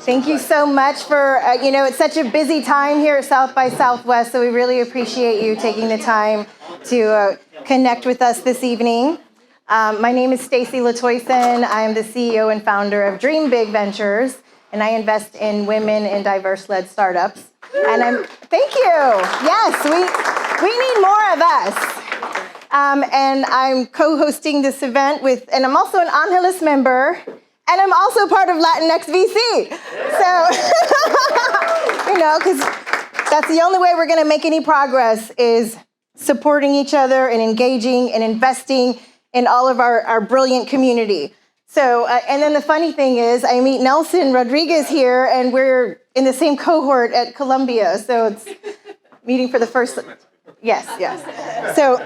Thank you so much for, it's such a busy time here at South by Southwest, so we really appreciate you taking the time to connect with us this evening. My name is Staci LaToison. I am the CEO and founder of Dream Big Ventures, and I invest in women and diverse-led startups. And thank you. Yes, we need more of us. And I'm co-hosting this event and I'm also an Angeles member, and I'm also part of LatinxVC. So, because that's the only way we're going to make any progress is supporting each other and engaging and investing in all of our brilliant community. So, and then the funny thing is, I meet Nelson Rodriguez here, and we're in the same cohort at Columbia. So it's meeting for the first, yes. So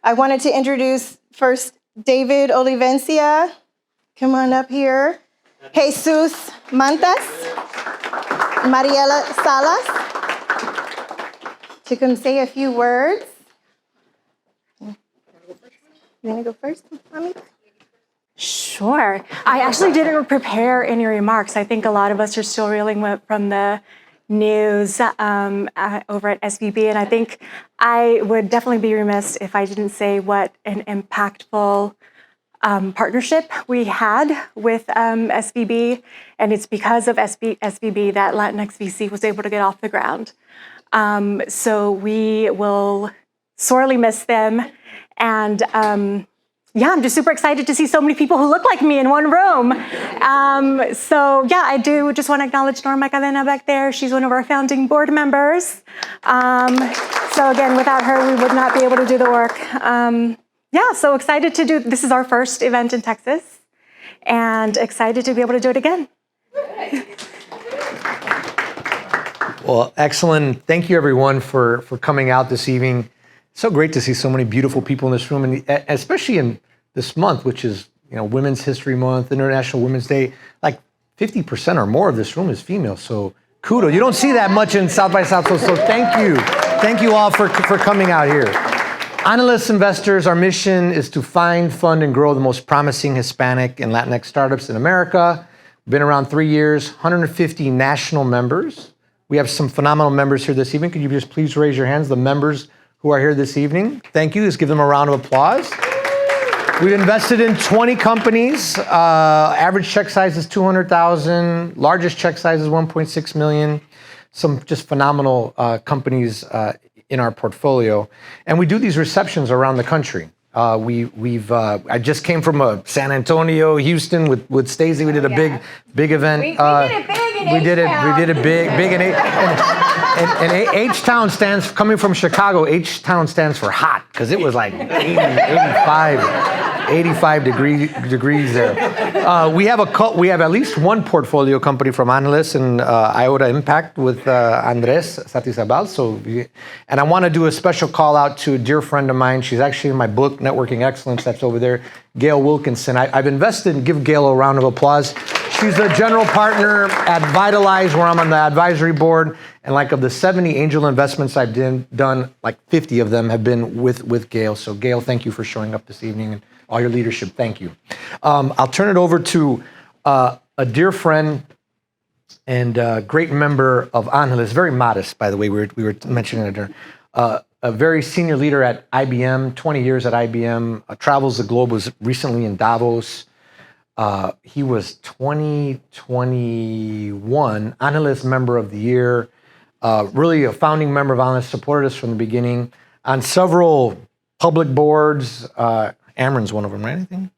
I wanted to introduce first David Olivencia. Come on up here. Jesus Mantas. Mariela Salas. To come say a few words. You want to go first, Mami? Sure. I actually didn't prepare any remarks. I think a lot of us are still reeling from the news over at SVB, and I think I would definitely be remiss if I didn't say what an impactful partnership we had with SVB, and it's because of SVB that LatinxVC was able to get off the ground. So we will sorely miss them, and I'm just super excited to see so many people who look like me in one room. I do just want to acknowledge Norma Cadena back there. She's one of our founding board members. So again, without her, we would not be able to do the work. So excited to do, this is our first event in Texas, and excited to be able to do it again. Well, excellent. Thank you everyone for coming out this evening. So great to see so many beautiful people in this room, and especially in this month, which is Women's History Month, International Women's Day. Like 50% or more of this room is female. So kudos. You don't see that much in South by Southwest. So thank you all for coming out here. Analyst investors, our mission is to find, fund, and grow the most promising Hispanic and Latinx startups in America. We've been around 3 years, 150 national members. We have some phenomenal members here this evening. Could you just please raise your hands, the members who are here this evening? Thank you. Let's give them a round of applause. We've invested in 20 companies. Average check size is $200,000. Largest check size is $1.6 million. Some just phenomenal companies in our portfolio. And we do these receptions around the country. I just came from San Antonio, Houston with Staci. We did a big event. We did it big in and H-Town stands, coming from Chicago, H-Town stands for hot, because it was like 85 degrees there. We have at least one portfolio company from Analyst and IOTA Impact with Andres Satizabal. And I want to do a special call out to a dear friend of mine. She's actually in my book, Networking Excellence, that's over there, Gail Wilkinson. I've invested, give Gail a round of applause. She's the general partner at Vitalize, where I'm on the advisory board. And like of the 70 angel investments I've done, like 50 of them have been with Gail. So Gail, thank you for showing up this evening and all your leadership. Thank you. I'll turn it over to a dear friend and great member of Angeles, very modest, by the way, we were mentioning it. A very senior leader at IBM, 20 years at IBM, travels the globe, was recently in Davos. He was 2021 Analyst Member of the Year, really a founding member of Analyst, supported us from the beginning on several public boards. Amarin's one of them, right? Anything?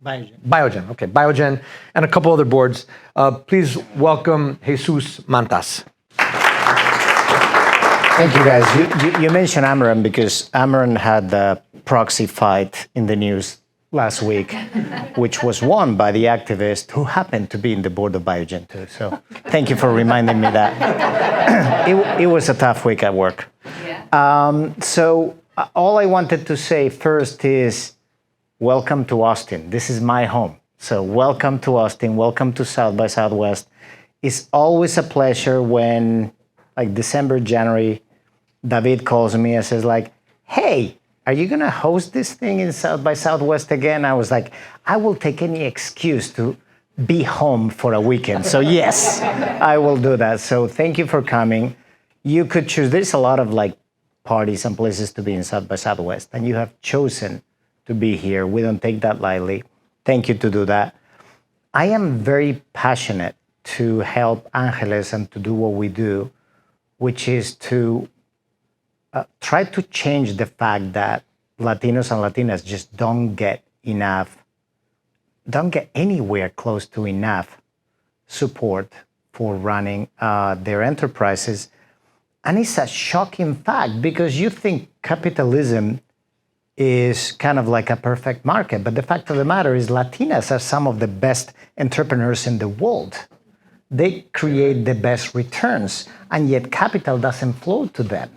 Biogen, okay, Biogen, and a couple other boards. Please welcome Jesus Mantas. Thank you, guys. You mentioned Amarin because Amarin had the proxy fight in the news last week, which was won by the activist who happened to be in the board of Biogen too. So thank you for reminding me that. It was a tough week at work. So all I wanted to say first is welcome to Austin. This is my home. So welcome to Austin. Welcome to South by Southwest. It's always a pleasure when, like December, January, David calls me and says like, hey, are you going to host this thing in South by Southwest again? I was like, I will take any excuse to be home for a weekend. So yes, I will do that. So thank you for coming. You could choose. There's a lot of like parties and places to be in South by Southwest, and you have chosen to be here. We don't take that lightly. Thank you to do that. I am very passionate to help Angeles and to do what we do, which is to try to change the fact that Latinos and Latinas just don't get anywhere close to enough support for running their enterprises. And it's a shocking fact because you think capitalism is kind of like a perfect market. But the fact of the matter is Latinas are some of the best entrepreneurs in the world. They create the best returns, and yet capital doesn't flow to them,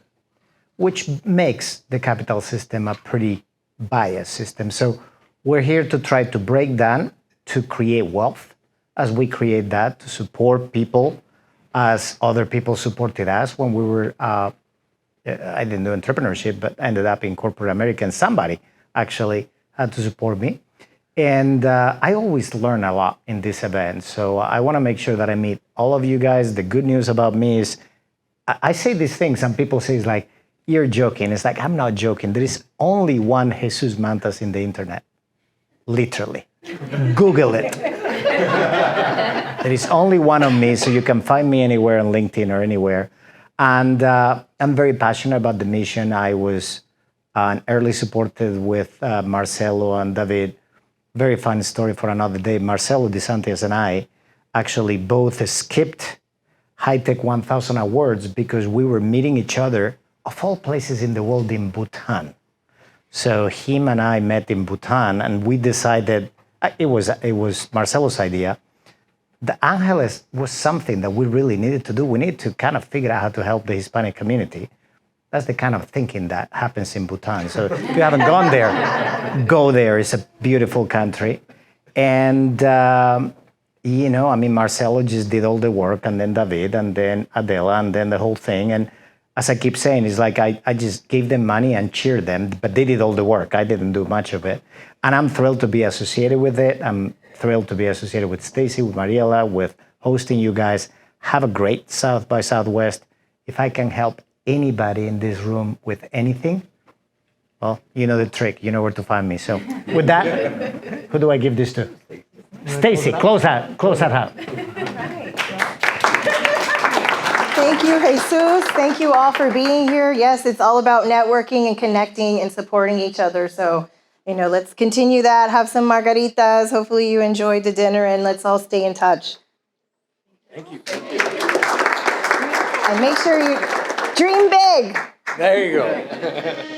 which makes the capital system a pretty biased system. So we're here to try to break down, to create wealth as we create that, to support people as other people supported us when we were, I didn't do entrepreneurship, but ended up in corporate America, and somebody actually had to support me. And I always learn a lot in this event. So I want to make sure that I meet all of you guys. The good news about me is I say these things and people say, it's like, you're joking. It's like, I'm not joking. There is only one Jesus Mantas in the internet. Literally. Google it. There is only one of me, so you can find me anywhere on LinkedIn or anywhere. And I'm very passionate about the mission. I was early supported with Marcelo and David. Very fun story for another day. Marcelo DeSantis and I actually both skipped High Tech 1000 Awards because we were meeting each other, of all places in the world, in Bhutan. So him and I met in Bhutan, and we decided, it was Marcelo's idea, the Angeles was something that we really needed to do. We need to kind of figure out how to help the Hispanic community. That's the kind of thinking that happens in Bhutan. So if you haven't gone there, go there. It's a beautiful country. And, Marcelo just did all the work, and then David, and then Adela, and then the whole thing. And as I keep saying, it's like I just gave them money and cheered them, but they did all the work. I didn't do much of it. And I'm thrilled to be associated with it. I'm thrilled to be associated with Staci, with Mariela, with hosting you guys. Have a great South by Southwest. If I can help anybody in this room with anything, well, you know the trick. You know where to find me. So with that, who do I give this to? Staci, close that out. Thank you, Jesus. Thank you all for being here. Yes, it's all about networking and connecting and supporting each other. So, let's continue that. Have some margaritas. Hopefully you enjoyed the dinner, and let's all stay in touch. Thank you. And make sure you dream big. There you go.